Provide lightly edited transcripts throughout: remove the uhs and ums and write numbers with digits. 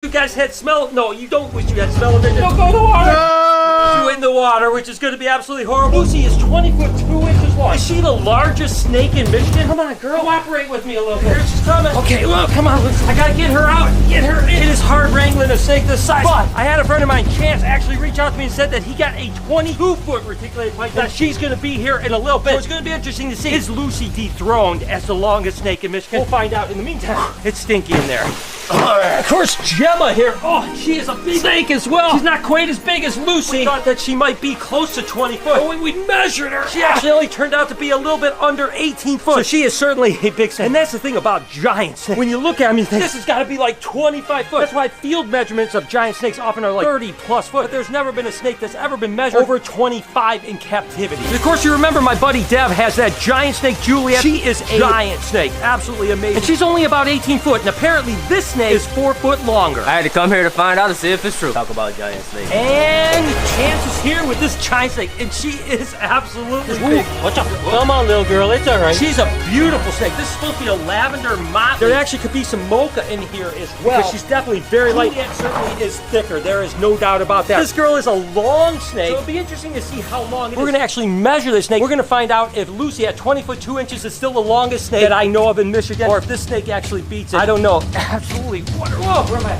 you guys had smell. No, you don't wish you had smell of it. Don't go in the water. No. You in the water, which is going to be absolutely horrible. Lucy is 20 foot 2 inches long. Is she the largest snake in Michigan? Come on, girl. Cooperate with me a little bit. Here she's coming. Okay, look, come on, Lucy. I got to get her out. Get her in. It is hard wrangling a snake this size. But I had a friend of mine, Chance, actually reach out to me and said that he got a 22-foot reticulated python. She's going to be here in a little bit. So it's going to be interesting to see. Is Lucy dethroned as the longest snake in Michigan? We'll find out. In the meantime, it's stinky in there. Of course, Gemma here. Oh, she is a big snake as well. She's not quite as big as Lucy. We thought that she might be close to 20 foot. But when we measured her, she actually only turned out to be a little bit under 18 foot. So she is certainly a big snake. And that's the thing about giant snakes. When you look at them, you think, this has got to be like 25 foot. That's why field measurements of giant snakes often are like 30 plus foot. But there's never been a snake that's ever been measured over 25 in captivity. And of course, you remember my buddy Dev has that giant snake, Juliet. She is a giant snake. Absolutely amazing. And she's only about 18 foot. And apparently this snake is 4 foot longer. I had to come here to find out to see if it's true. Talk about giant snakes. And Chance is here with this giant snake, and she is absolutely big. Watch out. Come on, little girl. It's all right. She's a beautiful snake. This is supposed to be a lavender motley. There actually could be some mocha in here as well. Because she's definitely very light. Juliet certainly is thicker. There is no doubt about that. This girl is a long snake, so it'll be interesting to see how long it is. We're going to actually measure this snake. We're going to find out if Lucy at 20 foot 2 inches is still the longest snake that I know of in Michigan, or if this snake actually beats it. I don't know. Absolutely. Whoa, where am I?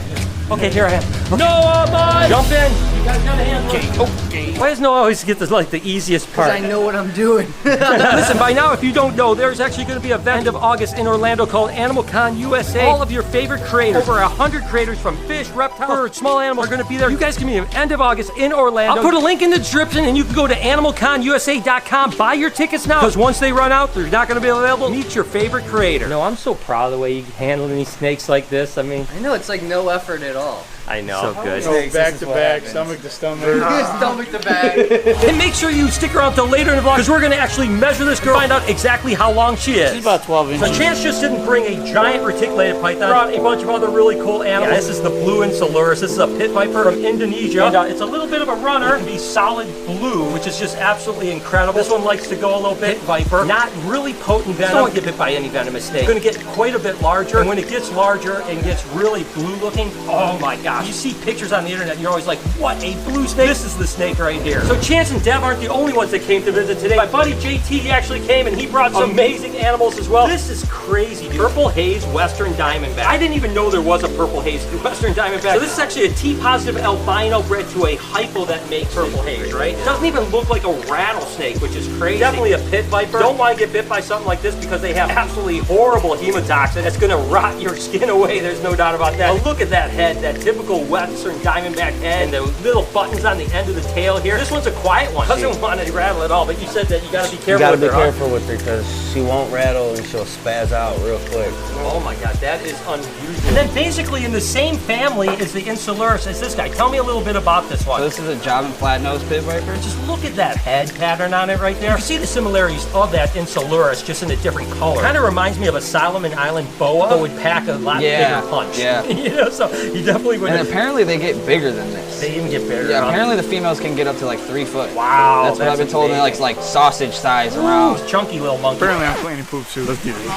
Okay, here I am. Okay. Noah, jump in. You guys got a handle. Okay. Why does Noah always get the easiest part? Because I know what I'm doing. Listen, by now, if you don't know, there's actually going to be an event of August in Orlando called Animal Con USA. All of your favorite creators, over 100 creators from fish, reptiles, birds, small animals are going to be there. You guys can meet at end of August in Orlando. I'll put a link in the description, and you can go to animalconusa.com. Buy your tickets now, because once they run out, they're not going to be available. Meet your favorite creator. No, I'm so proud of the way you handle these snakes like this. I mean, I know, it's like no effort at all. I know. So good. Go back to back, stomach to stomach. Stomach to back. And make sure you stick around till later in the vlog, because we're going to actually measure this girl, find out exactly how long she is. She's about 12 inches. So Chance just didn't bring a giant reticulated python. Brought a bunch of other really cool animals. Yeah, this is the blue Insularus. This is a pit viper from Indonesia. And, it's a little bit of a runner. It can be solid blue, which is just absolutely incredible. This one likes to go a little bit. Pit viper. Not really potent venom. Don't get bit by any venomous snake. It's going to get quite a bit larger. And when it gets larger and gets really blue looking, oh my gosh. You see pictures on the internet, and you're always like, what, a blue snake? This is the snake right here. So Chance and Dev aren't the only ones that came to visit today. My buddy JT actually came, and he brought some amazing animals as well. This is crazy, dude. Purple haze Western Diamondback. I didn't even know there was a purple haze Western Diamondback. So this is actually a T-positive albino bred to a hypo that makes purple haze, right? It doesn't even look like a rattlesnake, which is crazy. Definitely a pit viper. Don't want to get bit by something like this because they have absolutely horrible hemotoxin that's going to rot your skin away. There's no doubt about that. But look at that head, that typical Western Diamondback head, and the little buttons on the end of the tail here. This one's a quiet one. Doesn't want to rattle at all, but you said that you got to be careful with her. You got to be careful with her because she won't rattle and she'll spaz out real quick. Oh my God, that is unusual. And then basically in the same family is the Insularus as this guy. Tell me a little bit about this one. So this is a Javan flat-nosed pit viper. Just look at that head pattern on it right there. You see the similarities of that Insularus just in a different color. Kind of reminds me of a Solomon Island boa, but would pack a lot bigger punch. Yeah. You know, so you definitely would. And apparently they get bigger than this. They even get bigger. Yeah, apparently the females can get up to like 3 foot. Wow. That's what I've been told. They're like sausage size around. Chunky little monkey. Apparently I'm cleaning poop too. Let's do this.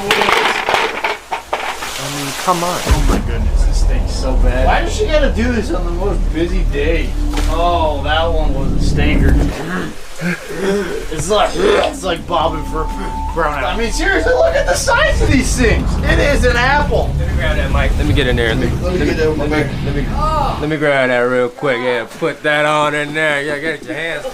I mean, come on. Oh my goodness, this stinks so bad. Why does she gotta do this on the most busy day? Oh, that one was a stinker. It's like bobbing for brown apple. I mean, seriously, look at the size of these things. It is an apple. Let me grab that mic. Let me get in there. Let me grab that real quick. Yeah, put that on in there. Yeah, get your hands.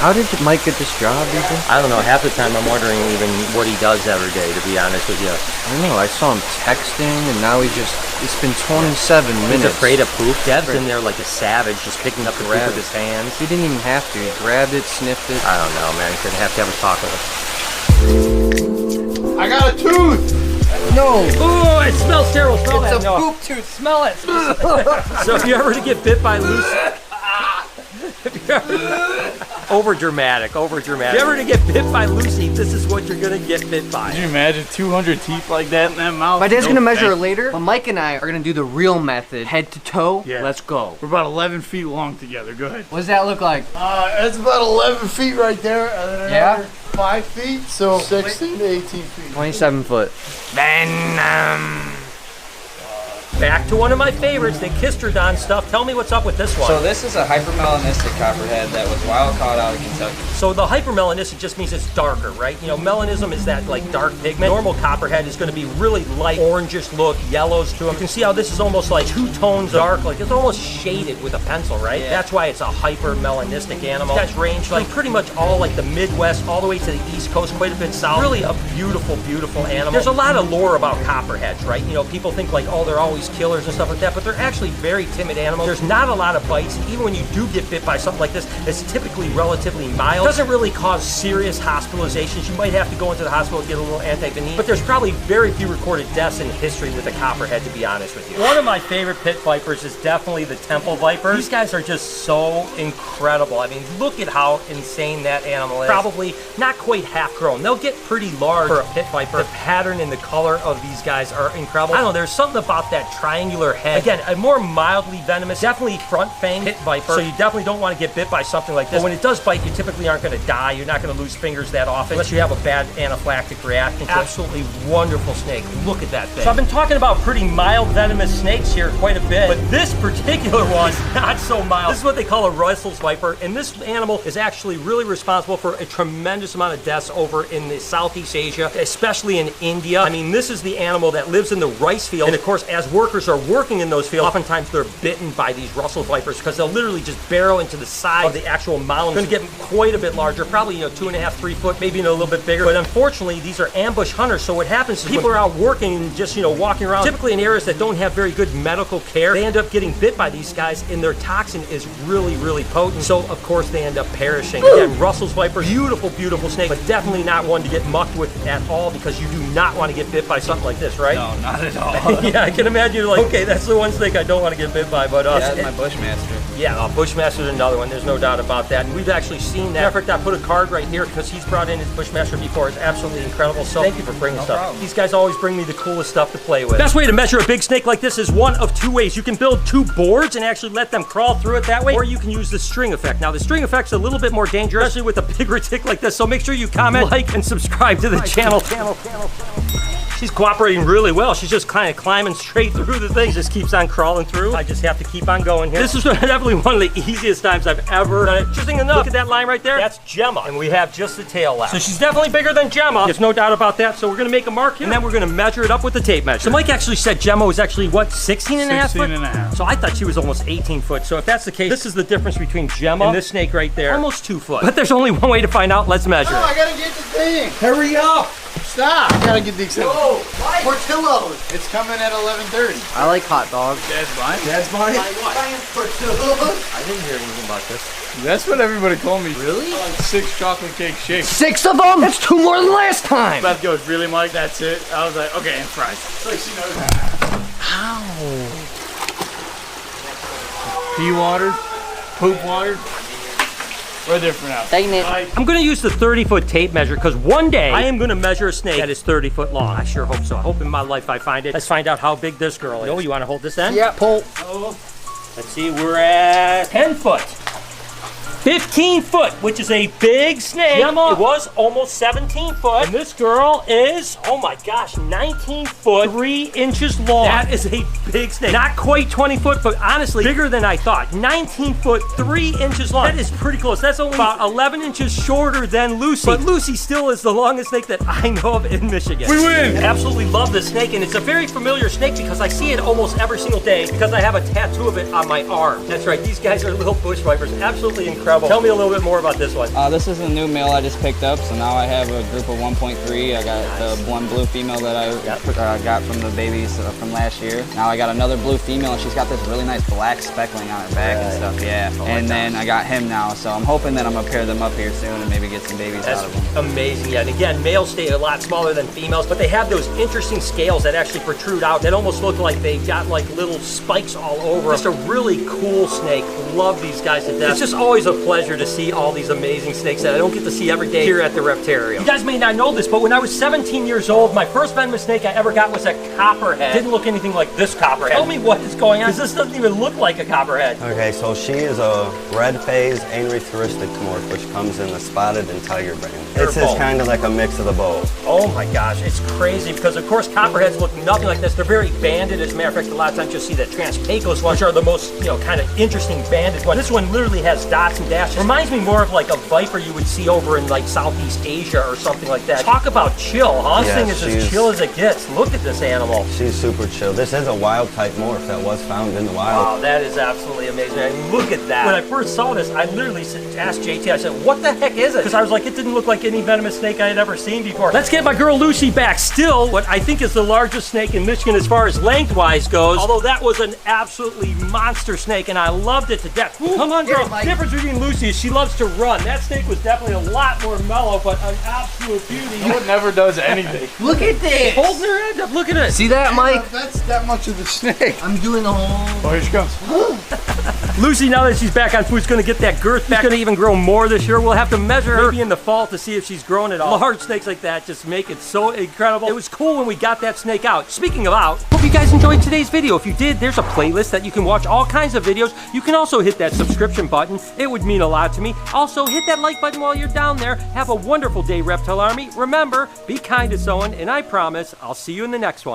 How did Mike get this job, do you think? I don't know. Half the time I'm wondering even what he does every day, to be honest with you. I don't know. I saw him texting, and now it's been 27 minutes. He's afraid of poop. Dev's in there like a savage, just picking up the poop with his hands. He didn't even have to. He grabbed it, sniffed it. I don't know, man. He's going to have a talk with I got a tooth! No! Ooh, it smells terrible. Smell It's that. a poop tooth. Smell it. So if you ever get bit by Lucy... Over dramatic. If you ever to get bit by Lucy, this is what you're gonna get bit by. Could you imagine 200 teeth like that in that mouth? My dad's gonna measure it later, but Mike and I are gonna do the real method, head to toe. Yeah. Let's go. We're about 11 feet long together. Go ahead. What does that look like? That's about 11 feet right there. Yeah. 5 feet, so 16 to 18 feet. 27 foot. back to one of my favorites, the Kistrodon stuff. Tell me what's up with this one. So this is a hypermelanistic copperhead that was wild caught out of Kentucky. So the hypermelanistic just means it's darker, right? You know, melanism is that like dark pigment. Normal copperhead is going to be really light orangish look, yellows to them. You can see how this is almost like 2 tones dark, like it's almost shaded with a pencil, right? Yeah. That's why it's a hypermelanistic animal. These guys range like pretty much all like the Midwest, all the way to the East Coast, quite a bit south. Really a beautiful, beautiful animal. There's a lot of lore about copperheads, right? You know, people think like, oh, they're always killers and stuff like that, but they're actually very timid animals. There's not a lot of bites. Even when you do get bit by something like this, it's typically relatively mild. It doesn't really cause serious hospitalizations. You might have to go into the hospital and get a little antivenin, but there's probably very few recorded deaths in history with a copperhead, to be honest with you. One of my favorite pit vipers is definitely the temple viper. These guys are just so incredible. I mean, look at how insane that animal is. Probably not quite half grown. They'll get pretty large for a pit viper. The pattern and the color of these guys are incredible. I don't know, there's something about that triangular head. Again, a more mildly venomous, definitely front fang pit viper, so you definitely don't want to get bit by something like this. But when it does bite, you typically aren't going to die. You're not going to lose fingers that often unless you have a bad anaphylactic reaction. Absolutely wonderful snake. Look at that thing. So I've been talking about pretty mild venomous snakes here quite a bit, but this particular one is not so mild. This is what they call a Russell's viper, and this animal is actually really responsible for a tremendous amount of deaths over in the Southeast Asia, especially in India. I mean, this is the animal that lives in the rice field, and of course, as workers are working in those fields, oftentimes they're bitten by these Russell vipers because they'll literally just barrel into the side of the actual mound. Going to get quite a bit larger, probably 2.5, 3 foot, maybe a little bit bigger. But unfortunately, these are ambush hunters. So what happens is people are out working and just walking around, typically in areas that don't have very good medical care. They end up getting bit by these guys, and their toxin is really, really potent. So of course they end up perishing. Again, Russell's viper, beautiful, beautiful snake, but definitely not one to get mucked with at all because you do not want to get bit by something like this, right? No, not at all. Yeah, I can imagine you're like, okay, that's the one snake I don't want to get bit by, but that's my Bushmaster. Yeah, Bushmaster's another one. There's no doubt about that. And we've actually seen that. In fact, I put a card right here because he's brought in his Bushmaster before. It's absolutely incredible. So thank you for bringing stuff. Problem. These guys always bring me the coolest stuff to play with. Best way to measure a big snake like this is one of 2 ways. You can build 2 boards and actually let them crawl through it that way, or you can use the string effect. Now, the string effect's a little bit more dangerous, especially with a bigger tick like this. So make sure you comment, like, and subscribe to the channel. She's cooperating really well. She's just kind of climbing straight through the thing. Just keeps on crawling through. I just have to keep on going here. This is definitely one of the easiest times I've ever done it. Interesting enough, look at that line right there. That's Gemma, and we have just the tail left. So she's definitely bigger than Gemma. There's no doubt about that. So we're gonna make a mark here, and then we're gonna measure it up with the tape measure. So Mike actually said Gemma was actually, what, 16 and a half foot? 16 and a half. So I thought she was almost 18 foot. So if that's the case, this is the difference between Gemma and this snake right there. Almost 2 foot. But there's only one way to find out. Let's measure Oh, it. I gotta get the thing. Hurry up. Stop. I gotta get the extension. Whoa, Portillo's. It's coming at 11:30. I like hot dogs. Dad's buying? Dad's buying? Portillo's. I didn't hear anything about this. That's what everybody told me. Really? 6 chocolate cake shakes. 6 of them? That's 2 more than last time. Beth goes, really, Mike? That's it? I was like, okay, and fries. So she knows. Ow. Pee water? Poop water? We're different out. Dang it. I'm gonna use the 30-foot tape measure because one day I am gonna measure a snake that is 30 foot long. I sure hope so. I hope in my life I find it. Let's find out how big this girl is. No, you wanna hold this end? Yeah, pull. Let's see, we're at 10 foot. 15 foot, which is a big snake. Gemma, it was almost 17 foot. And this girl is, oh my gosh, 19 foot, 3 inches long. That is a big snake. Not quite 20 foot, but honestly, bigger than I thought. 19 foot, 3 inches long. That is pretty close. That's only about 11 inches shorter than Lucy. But Lucy still is the longest snake that I know of in Michigan. We win! I absolutely love this snake, and it's a very familiar snake because I see it almost every single day because I have a tattoo of it on my arm. That's right, these guys are little bush vipers. Absolutely incredible. Tell me a little bit more about this one. This is a new male I just picked up, so now I have a group of 1.3. I got the one blue female that I got from the babies from last year. Now I got another blue female, and she's got this really nice black speckling on her back and stuff, yeah. And then I got him now, so I'm hoping that I'm gonna pair them up here soon and maybe get some babies out of them. That's amazing, yeah. And again, males stay a lot smaller than females, but they have those interesting scales that actually protrude out that almost look like they've got like little spikes all over. Just a really cool snake. Love these guys to death. It's just always a pleasure to see all these amazing snakes that I don't get to see every day here at the Reptarium. You guys may not know this, but when I was 17 years old, my first venomous snake I ever got was a copperhead. Didn't look anything like this copperhead. Tell me what is going on, because this doesn't even look like a copperhead. Okay, so she is a red phase anerytheristic morph, which comes in the spotted and tiger brand. It's just kind of like a mix of the both. Oh my gosh, it's crazy because of course copperheads look nothing like this. They're very banded. As a matter of fact, a lot of times you'll see the Transpecos ones, which are the most, kind of interesting banded one. This one literally has dots and dashes. Reminds me more of like a viper you would see over in like Southeast Asia or something like that. Talk about chill, huh? This thing is as chill as it gets. Look at this animal. She's super chill. This is a wild type morph that was found in the wild. Wow, that is absolutely amazing. I mean, look at that. When I first saw this, I literally asked JT, I said, what the heck is it? Because I was like, it didn't look like any venomous snake I had ever seen before. Let's get my girl Lucy back. Still, what I think is the largest snake in Michigan as far as lengthwise goes, although that was an absolutely monster snake and I loved it to death. Ooh, come on, girl. The difference between Lucy is she loves to run. That snake was definitely a lot more mellow, but an absolute beauty. It never does anything. Look at this. Holding her head up. Look at it. See that, Mike? That's that much of the snake. I'm doing the whole... Oh, here she comes. Lucy, now that she's back on food, is going to get that girth back. She's going to even grow more this year. We'll have to measure her maybe in the fall to see if she's grown at all. Large snakes like that just make it so incredible. It was cool when we got that snake out. Speaking of out, hope you guys enjoyed today's video. If you did, there's a playlist that you can watch all kinds of videos. You can also hit that subscription button. It would mean a lot to me. Also, hit that like button while you're down there. Have a wonderful day, Reptile Army. Remember, be kind to someone, and I promise I'll see you in the next one.